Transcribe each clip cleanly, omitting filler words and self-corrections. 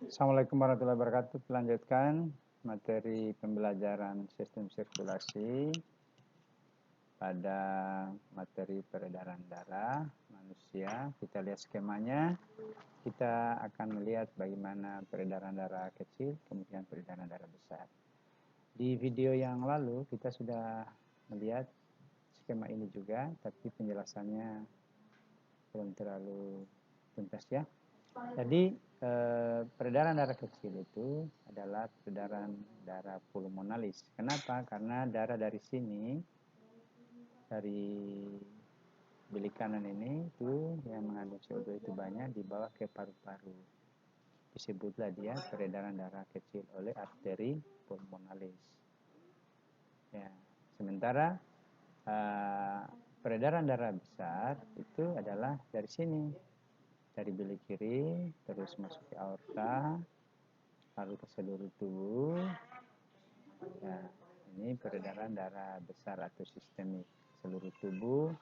Assalamualaikum warahmatullahi wabarakatuh. Lanjutkan materi pembelajaran sistem sirkulasi pada materi peredaran darah manusia. Kita lihat skemanya. Kita akan melihat bagaimana peredaran darah kecil, kemudian peredaran darah besar. Di video yang lalu kita sudah melihat skema ini juga, tapi penjelasannya belum terlalu tuntas ya. Jadi peredaran darah kecil itu adalah peredaran darah pulmonalis. Kenapa? Karena darah dari sini, dari bilik kanan ini itu yang mengandung CO2 itu banyak dibawa ke paru-paru. Disebutlah dia peredaran darah kecil oleh arteri pulmonalis. Ya, sementara peredaran darah besar itu adalah dari sini, dari bilik kiri terus masuk ke aorta, lalu ke seluruh tubuh. Ya, ini peredaran darah besar atau sistemik seluruh tubuh.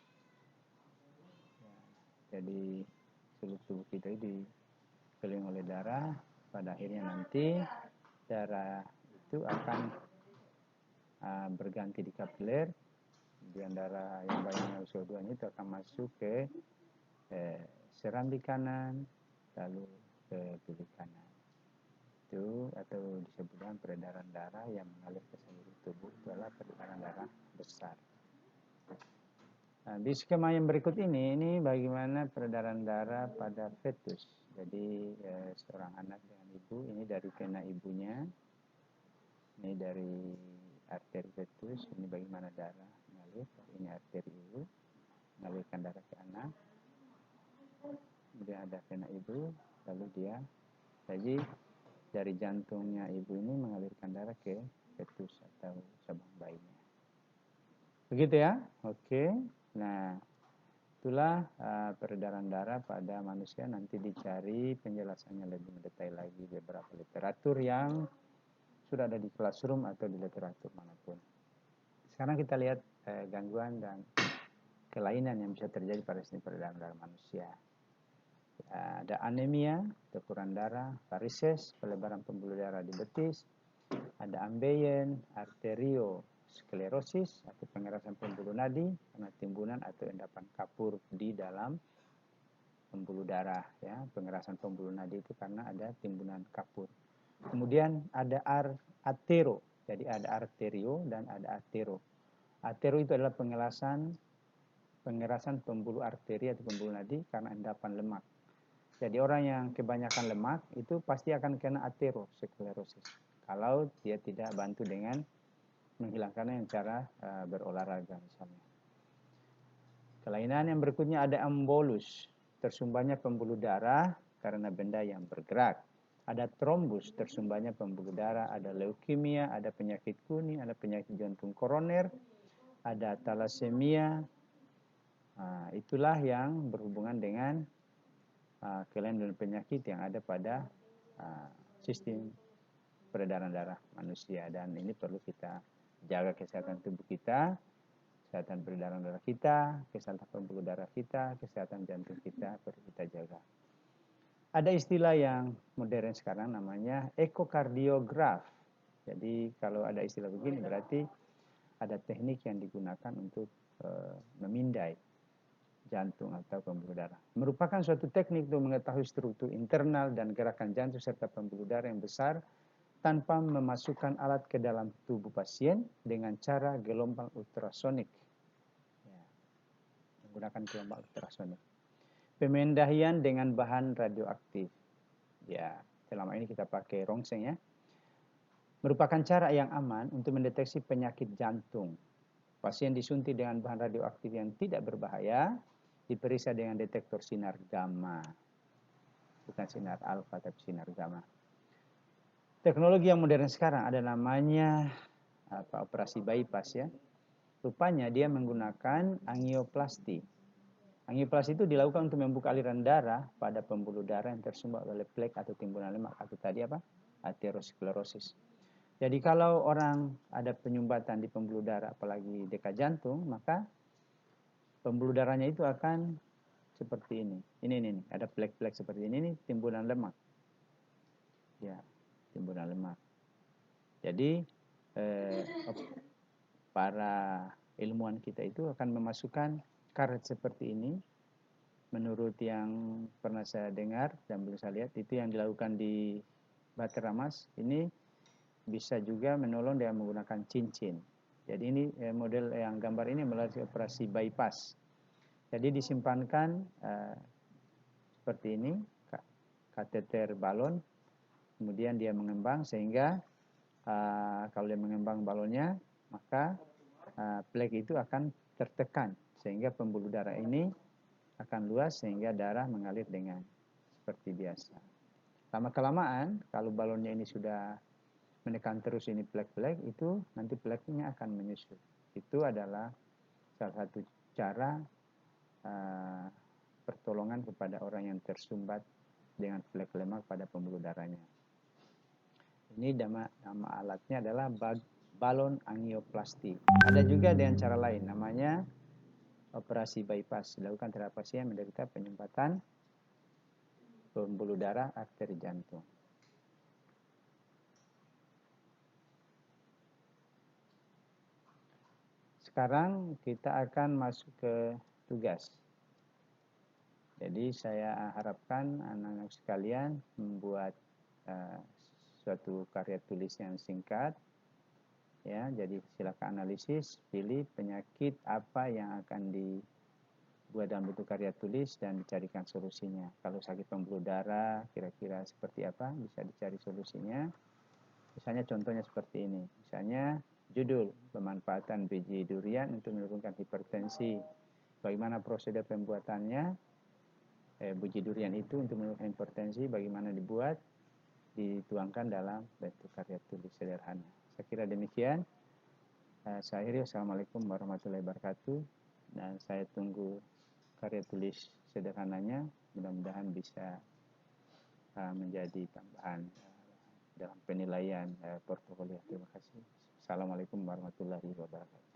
Ya, jadi seluruh tubuh kita dikelilingi oleh darah. Pada akhirnya nanti darah itu akan berganti di kapiler. Kemudian darah yang banyak CO2 itu akan masuk ke seram di kanan, lalu ke bilik kanan. Itu atau disebut dengan peredaran darah yang mengalir ke seluruh tubuh, itu adalah peredaran darah besar. Nah, di skema yang berikut ini bagaimana peredaran darah pada fetus. Jadi seorang anak dengan ibu, ini dari vena ibunya, ini dari arteri fetus, ini bagaimana darah mengalir, ini arteri ibu mengalirkan darah ke anak. Kemudian ada vena ibu, lalu dia, jadi dari jantungnya ibu ini mengalirkan darah ke fetus atau cabang bayinya. Begitu ya? Oke. Nah, itulah peredaran darah pada manusia. Nanti dicari penjelasannya lebih mendetail lagi beberapa literatur yang sudah ada di classroom atau di literatur manapun. Sekarang kita lihat gangguan dan kelainan yang bisa terjadi pada sistem peredaran darah manusia. Ada anemia, kekurangan darah, varises, pelebaran pembuluh darah di betis, ada ambeien, arteriosklerosis atau pengerasan pembuluh nadi karena timbunan atau endapan kapur di dalam pembuluh darah ya. Pengerasan pembuluh nadi itu karena ada timbunan kapur. Kemudian ada atero. Jadi ada arterio dan ada atero. Atero itu adalah pengerasan pembuluh arteri atau pembuluh nadi karena endapan lemak. Jadi orang yang kebanyakan lemak itu pasti akan kena aterosklerosis kalau dia tidak bantu dengan menghilangkannya dengan cara berolahraga misalnya. Kelainan yang berikutnya ada embolus, tersumbatnya pembuluh darah karena benda yang bergerak. Ada trombus, tersumbatnya pembuluh darah. Ada leukemia, ada penyakit kuning, ada penyakit jantung koroner, ada thalassemia. Itulah yang berhubungan dengan kelainan dan penyakit yang ada pada sistem peredaran darah manusia. Dan ini perlu kita jaga kesehatan tubuh kita, kesehatan peredaran darah kita, kesehatan pembuluh darah kita, kesehatan jantung kita perlu kita jaga. Ada istilah yang modern sekarang namanya ekokardiograf. Jadi kalau ada istilah begini berarti ada teknik yang digunakan untuk memindai jantung atau pembuluh darah. Merupakan suatu teknik untuk mengetahui struktur internal dan gerakan jantung serta pembuluh darah yang besar tanpa memasukkan alat ke dalam tubuh pasien dengan cara gelombang ultrasonik. Ya, menggunakan gelombang ultrasonik. Pemindahan dengan bahan radioaktif. Ya, selama ini kita pakai rongseng ya. Merupakan cara yang aman untuk mendeteksi penyakit jantung. Pasien disuntik dengan bahan radioaktif yang tidak berbahaya, diperiksa dengan detektor sinar gamma. Bukan sinar alfa, tapi sinar gamma. Teknologi yang modern sekarang ada namanya operasi bypass ya. Rupanya dia menggunakan angioplasti. Angioplasti itu dilakukan untuk membuka aliran darah pada pembuluh darah yang tersumbat oleh plek atau timbunan lemak atau tadi aterosklerosis. Jadi kalau orang ada penyumbatan di pembuluh darah apalagi dekat jantung, maka pembuluh darahnya itu akan seperti ini. Ini ada plek-plek seperti ini timbunan lemak. ya, timbunan lemak. Jadi para ilmuwan kita itu akan memasukkan karet seperti ini. Menurut yang pernah saya dengar dan belum saya lihat, itu yang dilakukan di Baterramas ini bisa juga menolong dengan menggunakan cincin. Jadi ini model yang gambar ini melalui operasi bypass. Jadi disimpankan seperti ini, kateter balon, kemudian dia mengembang sehingga kalau dia mengembang balonnya, maka plek itu akan tertekan sehingga pembuluh darah ini akan luas sehingga darah mengalir dengan seperti biasa. Lama-kelamaan kalau balonnya ini sudah menekan terus ini plek-plek, itu nanti pleknya akan menyusut. Itu adalah salah satu cara pertolongan kepada orang yang tersumbat dengan plek lemak pada pembuluh darahnya. Ini nama alatnya adalah balon angioplasti. Ada juga dengan cara lain, namanya operasi bypass, dilakukan terhadap pasien menderita penyumbatan pembuluh darah arteri jantung. Sekarang kita akan masuk ke tugas. Jadi saya harapkan anak-anak sekalian membuat suatu karya tulis yang singkat. Ya, jadi silakan analisis, pilih penyakit apa yang akan dibuat dalam bentuk karya tulis dan dicarikan solusinya. Kalau sakit pembuluh darah, kira-kira seperti apa, bisa dicari solusinya. Misalnya contohnya seperti ini. Misalnya judul, pemanfaatan biji durian untuk menurunkan hipertensi. Bagaimana prosedur pembuatannya? Biji durian itu untuk menurunkan hipertensi, bagaimana dibuat? Dituangkan dalam bentuk karya tulis sederhana. Saya kira demikian. Saya akhiri. Assalamualaikum warahmatullahi wabarakatuh. Dan saya tunggu karya tulis sederhananya. Mudah-mudahan bisa menjadi tambahan dalam penilaian portofolio. Terima kasih. Assalamualaikum warahmatullahi wabarakatuh.